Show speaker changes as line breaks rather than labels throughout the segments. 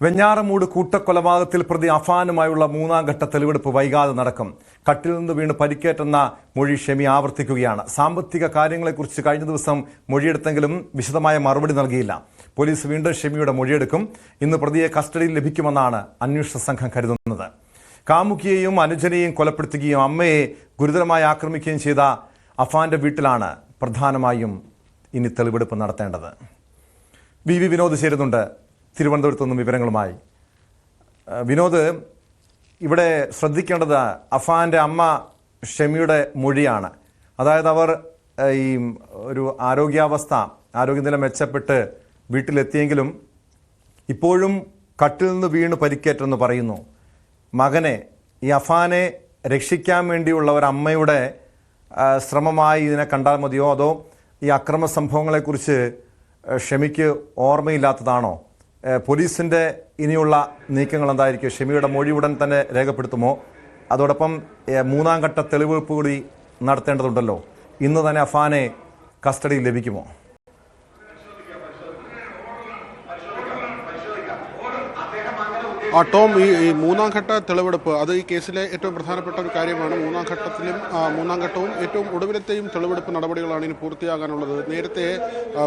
വെഞ്ഞാറമൂട് കൂട്ടക്കൊലപാതകത്തിൽ പ്രതി അഫാനുമായുള്ള മൂന്നാം ഘട്ട തെളിവെടുപ്പ് വൈകാതെ നടക്കും. കട്ടിൽ നിന്ന് വീണ് പരിക്കേറ്റെന്ന മൊഴി ഷെമി ആവർത്തിക്കുകയാണ്. സാമ്പത്തിക കാര്യങ്ങളെക്കുറിച്ച് കഴിഞ്ഞ ദിവസം മൊഴിയെടുത്തെങ്കിലും വിശദമായ മറുപടി നൽകിയില്ല. പോലീസ് വീണ്ടും ഷെമിയുടെ മൊഴിയെടുക്കും. ഇന്ന് പ്രതിയെ കസ്റ്റഡിയിൽ ലഭിക്കുമെന്നാണ് അന്വേഷണ സംഘം കരുതുന്നത്. കാമുകിയെയും അനുജനെയും കൊലപ്പെടുത്തുകയും അമ്മയെ ഗുരുതരമായി ആക്രമിക്കുകയും ചെയ്ത അഫാന്റെ വീട്ടിലാണ് പ്രധാനമായും ഇനി തെളിവെടുപ്പ് നടത്തേണ്ടത്. വി വിനോദ് ചേരുന്നുണ്ട് തിരുവനന്തപുരത്ത് നിന്നും വിവരങ്ങളുമായി. വിനോദ്, ഇവിടെ ശ്രദ്ധിക്കേണ്ടത് അഫാന്റെ അമ്മ ഷെമിയുടെ മൊഴിയാണ്. അതായത് അവർ ഈ ഒരു ആരോഗ്യനില മെച്ചപ്പെട്ട് വീട്ടിലെത്തിയെങ്കിലും ഇപ്പോഴും കട്ടിൽ നിന്ന് വീണ് പരിക്കേറ്റെന്ന് പറയുന്നു. മകനെ, ഈ അഫാനെ രക്ഷിക്കാൻ വേണ്ടിയുള്ള ഒരു അമ്മയുടെ ശ്രമമായി ഇതിനെ കണ്ടാൽ മതിയോ, അതോ ഈ അക്രമ സംഭവങ്ങളെക്കുറിച്ച് ഷെമിക്ക് ഓർമ്മയില്ലാത്തതാണോ? പോലീസിൻ്റെ ഇനിയുള്ള നീക്കങ്ങൾ എന്തായിരിക്കും? ഷെമിയുടെ മൊഴി ഉടൻ തന്നെ രേഖപ്പെടുത്തുമോ? അതോടൊപ്പം മൂന്നാം ഘട്ട തെളിവെടുപ്പ് കൂടി നടത്തേണ്ടതുണ്ടല്ലോ. ഇന്ന് തന്നെ അഫാനെ കസ്റ്റഡിയിൽ ലഭിക്കുമോ?
ടോം, ഈ മൂന്നാം ഘട്ട തെളിവെടുപ്പ് അത് ഈ കേസിലെ ഏറ്റവും പ്രധാനപ്പെട്ട ഒരു കാര്യമാണ്. മൂന്നാം ഘട്ടവും ഏറ്റവും ഒടുവിലത്തെയും തെളിവെടുപ്പ് നടപടികളാണ് ഇനി പൂർത്തിയാകാനുള്ളത്. നേരത്തെ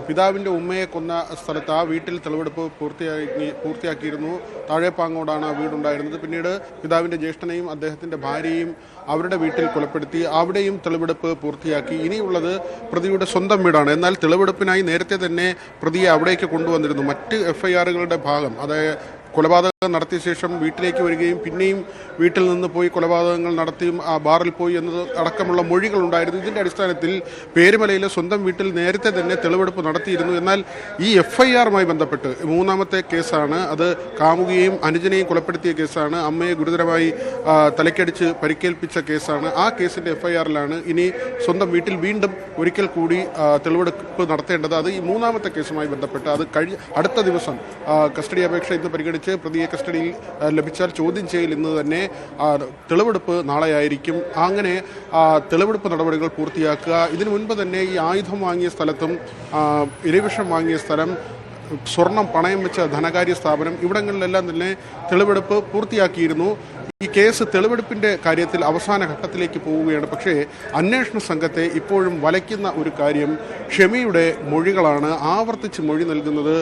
പിതാവിൻ്റെ ഉമ്മയെ കൊന്ന സ്ഥലത്ത് ആ വീട്ടിൽ തെളിവെടുപ്പ് പൂർത്തിയാക്കിയിരുന്നു. താഴെപ്പാങ്ങോടാണ് ആ വീടുണ്ടായിരുന്നത്. പിന്നീട് പിതാവിൻ്റെ ജ്യേഷ്ഠനെയും അദ്ദേഹത്തിൻ്റെ ഭാര്യയും അവരുടെ വീട്ടിൽ കൊലപ്പെടുത്തി. അവിടെയും തെളിവെടുപ്പ് പൂർത്തിയാക്കി. ഇനിയുള്ളത് പ്രതിയുടെ സ്വന്തം വീടാണ്. എന്നാൽ തെളിവെടുപ്പിനായി നേരത്തെ തന്നെ പ്രതിയെ അവിടേക്ക് കൊണ്ടുവന്നിരുന്നു. മറ്റ് FIRകളുടെ ഭാഗം, അതായത് കൊലപാതകം നടത്തിയ ശേഷം വീട്ടിലേക്ക് വരികയും പിന്നെയും വീട്ടിൽ നിന്ന് പോയി കൊലപാതകങ്ങൾ നടത്തിയും ആ ബാറിൽ പോയി എന്നത് അടക്കമുള്ള മൊഴികളുണ്ടായിരുന്നു. ഇതിൻ്റെ അടിസ്ഥാനത്തിൽ പേരുമലയിലെ സ്വന്തം വീട്ടിൽ നേരത്തെ തന്നെ തെളിവെടുപ്പ് നടത്തിയിരുന്നു. എന്നാൽ ഈ FIRമായി ബന്ധപ്പെട്ട് മൂന്നാമത്തെ കേസാണ്. അത് കാമുകിയെയും അനുജനെയും കൊലപ്പെടുത്തിയ കേസാണ്. അമ്മയെ ഗുരുതരമായി തലക്കടിച്ച് പരിക്കേൽപ്പിച്ച കേസാണ്. ആ കേസിൻ്റെ FIRലാണ് ഇനി സ്വന്തം വീട്ടിൽ വീണ്ടും ഒരിക്കൽ കൂടി തെളിവെടുപ്പ് നടത്തേണ്ടത്. അത് ഈ മൂന്നാമത്തെ കേസുമായി ബന്ധപ്പെട്ട് അത് അടുത്ത ദിവസം കസ്റ്റഡി അപേക്ഷ ഇന്ന് പരിഗണിച്ച് പ്രതിയെ കസ്റ്റഡിയിൽ ലഭിച്ചാൽ ചോദ്യം ചെയ്യൽ ഇന്ന് തന്നെ, തെളിവെടുപ്പ് നാളെയായിരിക്കും. അങ്ങനെ തെളിവെടുപ്പ് നടപടികൾ പൂർത്തിയാക്കുക. ഇതിനു മുൻപ് തന്നെ ഈ ആയുധം വാങ്ങിയ സ്ഥലത്തും ഇരവിഷം വാങ്ങിയ സ്ഥലം, സ്വർണം പണയം വെച്ച ധനകാര്യ സ്ഥാപനം, ഇവിടങ്ങളിലെല്ലാം തന്നെ തെളിവെടുപ്പ് പൂർത്തിയാക്കിയിരുന്നു. ഈ കേസ് തെളിവെടുപ്പിൻ്റെ കാര്യത്തിൽ അവസാന ഘട്ടത്തിലേക്ക് പോവുകയാണ്. പക്ഷേ അന്വേഷണ സംഘത്തെ ഇപ്പോഴും വലയ്ക്കുന്ന ഒരു കാര്യം ഷെമിയുടെ മൊഴികളാണ്. ആവർത്തിച്ച് മൊഴി നൽകുന്നത്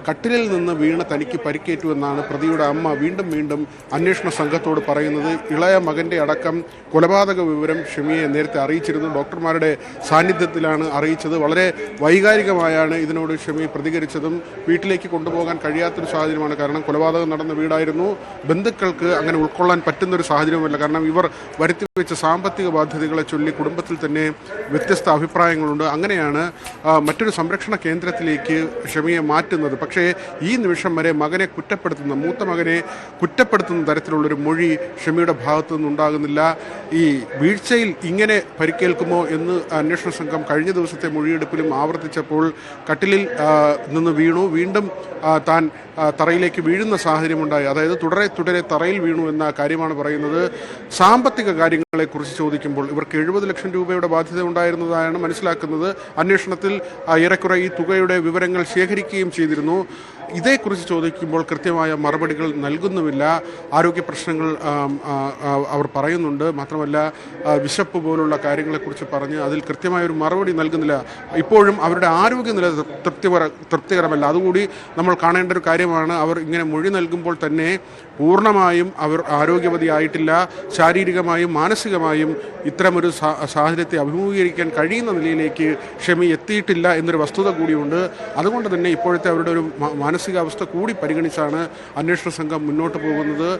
കട്ടിലിൽ നിന്ന് വീണ് തനിക്ക് പരിക്കേറ്റു എന്നാണ് പ്രതിയുടെ അമ്മ വീണ്ടും അന്വേഷണ സംഘത്തോട് പറയുന്നത്. ഇളയ മകൻ്റെ അടക്കം കൊലപാതക വിവരം ഷെമിയെ നേരത്തെ അറിയിച്ചിരുന്നു. ഡോക്ടർമാരുടെ സാന്നിധ്യത്തിലാണ് അറിയിച്ചത്. വളരെ വൈകാരികമായാണ് ഇതിനോട് ഷെമി പ്രതികരിച്ചതും. വീട്ടിലേക്ക് കൊണ്ടുപോകാൻ കഴിയാത്തൊരു സാഹചര്യമാണ്. കാരണം കൊലപാതകം നടന്ന വീടായിരുന്നു. ബന്ധുക്കൾക്ക് അങ്ങനെ ഉൾക്കൊള്ളാൻ പറ്റുന്നൊരു സാഹചര്യമല്ല. കാരണം ഇവർ വരുത്തിവെച്ച സാമ്പത്തിക ബാധ്യതകളെ ചൊല്ലി കുടുംബത്തിൽ തന്നെ വ്യത്യസ്ത അഭിപ്രായങ്ങളുണ്ട്. അങ്ങനെയാണ് മറ്റൊരു സംരക്ഷണ കേന്ദ്രത്തിലേക്ക് ഷെമിയെ മാറ്റുന്നത്. പക്ഷേ ഈ നിമിഷം വരെ മൂത്ത മകനെ കുറ്റപ്പെടുത്തുന്ന തരത്തിലുള്ളൊരു മൊഴി ഷെമിയുടെ ഭാഗത്തു നിന്നുണ്ടാകുന്നില്ല. ഈ വീഴ്ചയിൽ ഇങ്ങനെ പരിക്കേൽക്കുമോ എന്ന് അന്വേഷണ സംഘം കഴിഞ്ഞ ദിവസത്തെ മൊഴിയെടുപ്പിലും ആവർത്തിച്ചപ്പോൾ കട്ടിലിൽ നിന്ന് വീണു, വീണ്ടും താൻ തറയിലേക്ക് വീഴുന്ന സാഹചര്യമുണ്ടായി. അതായത് തുടരെ തറയിൽ വീണു എന്ന കാര്യമാണ് പറയുന്നത്. സാമ്പത്തിക കാര്യങ്ങളെക്കുറിച്ച് ചോദിക്കുമ്പോൾ ഇവർക്ക് 70 ലക്ഷം രൂപയുടെ ബാധ്യത ഉണ്ടായിരുന്നതായാണ് മനസ്സിലാക്കുന്നത്. അന്വേഷണത്തിൽ ഏറെക്കുറെ ഈ തുകയുടെ വിവരങ്ങൾ ശേഖരിക്കുകയും ചെയ്തിരുന്നു. ഇതേക്കുറിച്ച് ചോദിക്കുമ്പോൾ കൃത്യമായ മറുപടികൾ നൽകുന്നുമില്ല. ആരോഗ്യ പ്രശ്നങ്ങൾ അവർ പറയുന്നുണ്ട്. മാത്രമല്ല വിശപ്പ് പോലുള്ള കാര്യങ്ങളെക്കുറിച്ച് പറഞ്ഞ് അതിൽ കൃത്യമായൊരു മറുപടി നൽകുന്നില്ല. ഇപ്പോഴും അവരുടെ ആരോഗ്യനില തൃപ്തികരമല്ല. അതുകൂടി നമ്മൾ കാണേണ്ട ഒരു കാര്യമാണ്. അവർ ഇങ്ങനെ മൊഴി നൽകുമ്പോൾ തന്നെ പൂർണ്ണമായും അവർ ആരോഗ്യവതിയായിട്ടില്ല. ശാരീരികമായും മാനസികമായും ഇത്തരമൊരു സാഹചര്യത്തെ അഭിമുഖീകരിക്കാൻ കഴിയുന്ന നിലയിലേക്ക് ഷെമി എത്തിയിട്ടില്ല എന്നൊരു വസ്തുത കൂടിയുണ്ട്. അതുകൊണ്ട് തന്നെ ഇപ്പോഴത്തെ അവരുടെ ഒരു മാനസികാവസ്ഥ കൂടി പരിഗണിച്ചാണ് അന്വേഷണ സംഘം മുന്നോട്ട് പോകുന്നത്.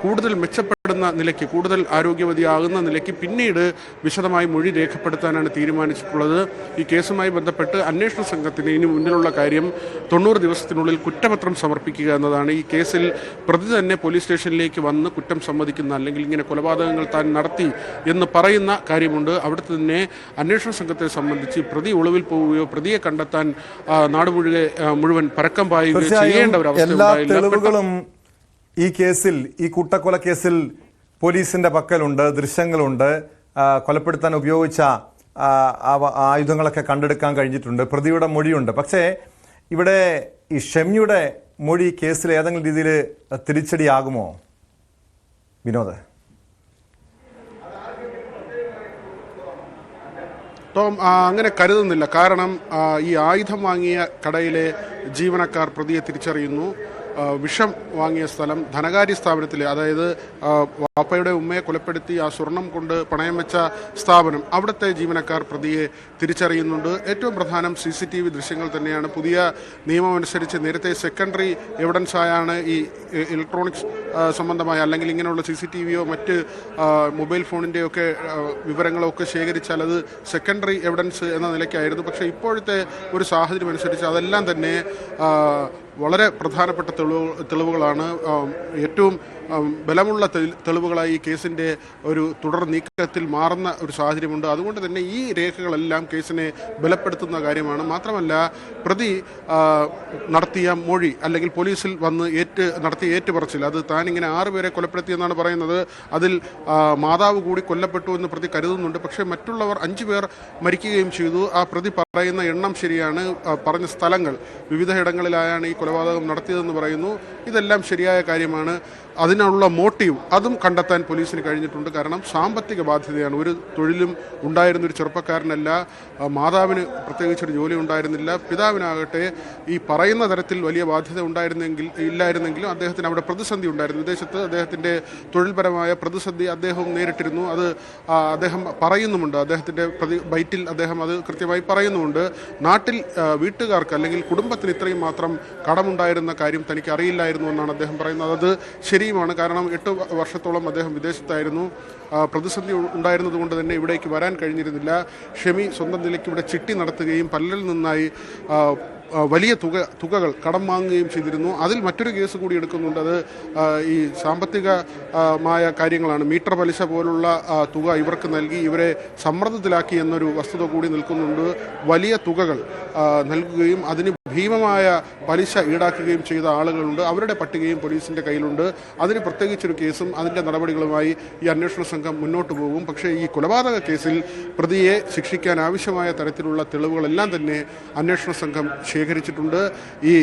കൂടുതൽ മെച്ചപ്പെടുന്ന നിലയ്ക്ക്, കൂടുതൽ ആരോഗ്യവതിയാകുന്ന നിലയ്ക്ക് പിന്നീട് വിശദമായി മൊഴി രേഖപ്പെടുത്താനാണ് തീരുമാനിച്ചിട്ടുള്ളത്. ഈ കേസുമായി ബന്ധപ്പെട്ട് അന്വേഷണ സംഘത്തിന് ഇനി മുന്നിലുള്ള കാര്യം 90 ദിവസത്തിനുള്ളിൽ കുറ്റപത്രം സമർപ്പിക്കുക എന്നതാണ്. ഈ കേസിൽ പ്രതി തന്നെ പോലീസ് സ്റ്റേഷനിലേക്ക് വന്ന് കുറ്റം സമ്മതിക്കുന്ന, അല്ലെങ്കിൽ ഇങ്ങനെ കൊലപാതകങ്ങൾ താൻ നടത്തി എന്ന് പറയുന്ന കാര്യമുണ്ട്. അവിടെ തന്നെ അന്വേഷണ സംഘത്തെ സംബന്ധിച്ച് പ്രതി ഒളിവിൽ പോവുകയോ പ്രതിയെ കണ്ടെത്താൻ നാട് മുഴുവൻ പരക്കം പായുകയോ ചെയ്യേണ്ട ഒരു അവസ്ഥ.
തെളിവുകളും ഈ കേസിൽ, ഈ കൂട്ടക്കൊല കേസിൽ പോലീസിന്റെ പക്കലുണ്ട്, ദൃശ്യങ്ങളുണ്ട്, കൊലപ്പെടുത്താൻ ഉപയോഗിച്ച ആയുധങ്ങളൊക്കെ കണ്ടെടുക്കാൻ കഴിഞ്ഞിട്ടുണ്ട്, പ്രതിയുടെ മൊഴിയുണ്ട്. പക്ഷേ ഇവിടെ ഈ ഷെമിയുടെ മൊഴി കേസിൽ ഏതെങ്കിലും രീതിയിൽ തിരിച്ചടിയാകുമോ വിനോദ്?
ടോം, അങ്ങനെ കരുതുന്നില്ല. കാരണം ഈ ആയുധം വാങ്ങിയ കടയിലെ ജീവനക്കാർ പ്രതിയെ തിരിച്ചറിയുന്നു. വിഷം വാങ്ങിയ സ്ഥലം ധനകാര്യ സ്ഥാപനത്തിലെ, അതായത് വാപ്പയുടെ ഉമ്മയെ കൊലപ്പെടുത്തി ആ സ്വർണം കൊണ്ട് പണയം വെച്ച സ്ഥാപനം, അവിടുത്തെ ജീവനക്കാർ പ്രതിയെ തിരിച്ചറിയുന്നുണ്ട്. ഏറ്റവും പ്രധാനം CCTV ദൃശ്യങ്ങൾ തന്നെയാണ്. പുതിയ നിയമമനുസരിച്ച് നേരത്തെ സെക്കൻഡറി എവിഡൻസ് ആയാണ് ഈ ഇലക്ട്രോണിക്സ് സംബന്ധമായ അല്ലെങ്കിൽ ഇങ്ങനെയുള്ള CCTVയോ മറ്റ് മൊബൈൽ ഫോണിൻ്റെയൊക്കെ വിവരങ്ങളോ ഒക്കെ ശേഖരിച്ചാൽ അത് സെക്കൻഡറി എവിഡൻസ് എന്ന നിലയ്ക്കായിരുന്നു. പക്ഷേ ഇപ്പോഴത്തെ ഒരു സാഹചര്യം അനുസരിച്ച് അതെല്ലാം തന്നെ വളരെ പ്രധാനപ്പെട്ട തെളിവുകളാണ്. ഏറ്റവും ബലമുള്ള തെളിവുകളായി ഈ കേസിൻ്റെ ഒരു തുടർ നീക്കത്തിൽ മാറുന്ന ഒരു സാഹചര്യമുണ്ട്. അതുകൊണ്ട് തന്നെ ഈ രേഖകളെല്ലാം കേസിനെ ബലപ്പെടുത്തുന്ന കാര്യമാണ്. മാത്രമല്ല, പ്രതി നടത്തിയ മൊഴി അല്ലെങ്കിൽ പോലീസിൽ വന്ന് നടത്തിയ ഏറ്റുപറച്ചിൽ, അത് താനിങ്ങനെ 6 പേരെ കൊലപ്പെടുത്തിയെന്നാണ് പറയുന്നത്. അതിൽ മാതാവ് കൂടി കൊല്ലപ്പെട്ടു എന്ന് പ്രതി കരുതുന്നുണ്ട്. പക്ഷേ മറ്റുള്ളവർ 5 പേർ മരിക്കുകയും ചെയ്തു. ആ പ്രതി പറയുന്ന എണ്ണം ശരിയാണ്. പറഞ്ഞ സ്ഥലങ്ങൾ വിവിധ ഇടങ്ങളിലായാണ് ഈ കൊലപാതകം നടത്തിയതെന്ന് പറയുന്നു. ഇതെല്ലാം ശരിയായ കാര്യമാണ്. അതിനുള്ള മോട്ടീവ് അതും കണ്ടെത്താൻ പോലീസിന് കഴിഞ്ഞിട്ടുണ്ട്. കാരണം സാമ്പത്തിക ബാധ്യതയാണ്. ഒരു തൊഴിലും ഉണ്ടായിരുന്നൊരു ചെറുപ്പക്കാരനല്ല. മാതാവിന് പ്രത്യേകിച്ചൊരു ജോലി ഉണ്ടായിരുന്നില്ല. പിതാവിനാകട്ടെ ഈ പറയുന്ന തരത്തിൽ വലിയ ബാധ്യത ഇല്ലായിരുന്നെങ്കിലും അദ്ദേഹത്തിന് അവിടെ പ്രതിസന്ധി ഉണ്ടായിരുന്നു. വിദേശത്ത് അദ്ദേഹത്തിൻ്റെ തൊഴിൽപരമായ പ്രതിസന്ധി അദ്ദേഹം നേരിട്ടിരുന്നു. അത് അദ്ദേഹം പറയുന്നുമുണ്ട്. അദ്ദേഹത്തിൻ്റെ ബൈറ്റിൽ അദ്ദേഹം അത് കൃത്യമായി പറയുന്നുമുണ്ട്. നാട്ടിൽ വീട്ടുകാർക്ക് അല്ലെങ്കിൽ കുടുംബത്തിന് ഇത്രയും മാത്രം കടമുണ്ടായിരുന്ന കാര്യം തനിക്ക് അറിയില്ലായിരുന്നു എന്നാണ് അദ്ദേഹം പറയുന്നത്. അത് ശരിയുമാണ്. കാരണം 8 വർഷത്തോളം അദ്ദേഹം വിദേശത്തായിരുന്നു. പ്രതിസന്ധി ഉണ്ടായിരുന്നത് കൊണ്ട് തന്നെ ഇവിടേക്ക് വരാൻ കഴിഞ്ഞിരുന്നില്ല. ഷെമി സ്വന്തം നിലയ്ക്ക് ഇവിടെ ചിട്ടി നടത്തുകയും പലരിൽ നിന്നായി വലിയ തുകകൾ കടം വാങ്ങുകയും ചെയ്തിരുന്നു. അതിൽ മറ്റൊരു കേസ് കൂടി എടുക്കുന്നുണ്ട്. അത് ഈ സാമ്പത്തികമായ കാര്യങ്ങളാണ്. മീറ്റർ പലിശ പോലുള്ള തുക ഇവർക്ക് നൽകി ഇവരെ സമ്മർദ്ദത്തിലാക്കി എന്നൊരു വസ്തുത കൂടി നിൽക്കുന്നുണ്ട്. വലിയ തുകകൾ നൽകുകയും അതിന് ഭീമമായ പലിശ ഈടാക്കുകയും ചെയ്ത ആളുകളുണ്ട്. അവരുടെ പട്ടികയും പോലീസിൻ്റെ കയ്യിലുണ്ട്. അതിന് പ്രത്യേകിച്ചൊരു കേസും അതിൻ്റെ നടപടികളുമായി ഈ അന്വേഷണ സംഘം മുന്നോട്ട് പോകും. പക്ഷേ ഈ കൊലപാതക കേസിൽ പ്രതിയെ ശിക്ഷിക്കാൻ ആവശ്യമായ തരത്തിലുള്ള തെളിവുകളെല്ലാം തന്നെ അന്വേഷണ സംഘം ശേഖരിച്ചിട്ടുണ്ട്. ഈ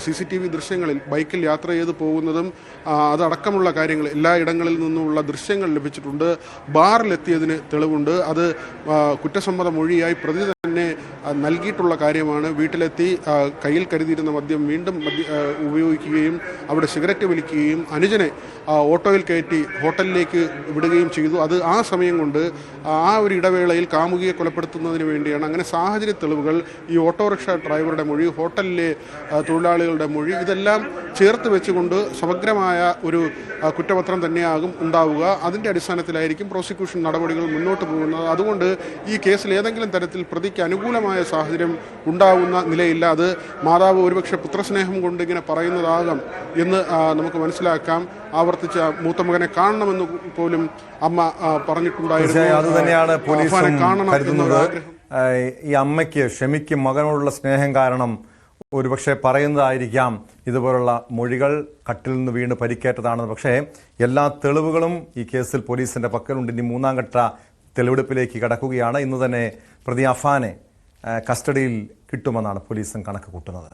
CCTV ദൃശ്യങ്ങളിൽ ബൈക്കിൽ യാത്ര ചെയ്ത് പോകുന്നതും അതടക്കമുള്ള കാര്യങ്ങൾ എല്ലാ ഇടങ്ങളിൽ നിന്നുമുള്ള ദൃശ്യങ്ങൾ ലഭിച്ചിട്ടുണ്ട്. ബാറിലെത്തിയതിന് തെളിവുണ്ട്. അത് കുറ്റസമ്മത മൊഴിയായി പ്രതി തന്നെ നൽകിയിട്ടുള്ള കാര്യമാണ്. വീട്ടിലെത്തി കയ്യിൽ കരുതിയിരുന്ന മദ്യം വീണ്ടും ഉപയോഗിക്കുകയും അവിടെ സിഗരറ്റ് വലിക്കുകയും അനുജനെ ഓട്ടോയിൽ കയറ്റി ഹോട്ടലിലേക്ക് വിടുകയും ചെയ്തു. അത് ആ സമയം കൊണ്ട് ആ ഒരു ഇടവേളയിൽ കാമുകിയെ കൊലപ്പെടുത്തുന്നതിന് വേണ്ടിയാണ്. അങ്ങനെ സാഹചര്യ തെളിവുകൾ, ഈ ഓട്ടോറിക്ഷ ഡ്രൈവറുടെ മൊഴി, ഹോട്ടലിലെ തൊഴിലാളികളുടെ മൊഴി, ഇതെല്ലാം ചേർത്ത് വെച്ചുകൊണ്ട് സമഗ്രമായ ഒരു കുറ്റപത്രം തന്നെയാകും ഉണ്ടാവുക. അതിൻ്റെ അടിസ്ഥാനത്തിലായിരിക്കും പ്രോസിക്യൂഷൻ നടപടികൾ മുന്നോട്ട് പോകുന്നത്. അതുകൊണ്ട് ഈ കേസിൽ ഏതെങ്കിലും തരത്തിൽ പ്രതിക്ക് അനുകൂലമായ സാഹചര്യം ഉണ്ടാവുന്ന നിലയില്ല. അത് മാതാവ് ഒരുപക്ഷെ പുത്രസ്നേഹം കൊണ്ട് ഇങ്ങനെ പറയുന്നതാകാം എന്ന് നമുക്ക് മനസ്സിലാക്കാം. ആവർത്തിച്ച മൂത്ത മകനെ കാണണമെന്ന് പോലും അമ്മ പറഞ്ഞിട്ടുണ്ടായിരുന്നു.
അതുതന്നെയാണ് പോലീസും കരുതുന്നത്. ഈ അമ്മയ്ക്ക് ഷെമിക്ക് മകനോടുള്ള സ്നേഹം കാരണം ഒരുപക്ഷെ പറയുന്നതായിരിക്കാം ഇതുപോലുള്ള മൊഴികൾ കട്ടിൽ നിന്ന് വീണ് പരിക്കേറ്റതാണെന്ന്. പക്ഷേ എല്ലാ തെളിവുകളും ഈ കേസിൽ പോലീസിന്റെ പക്കലുണ്ട്. ഇനി 3ാം ഘട്ട തെളിവെടുപ്പിലേക്ക് കടക്കുകയാണ്. ഇന്ന് തന്നെ പ്രതി അഫാനെ കസ്റ്റഡിയിൽ കിട്ടുമെന്നാണ് പോലീസും കണക്ക് കൂട്ടുന്നത്.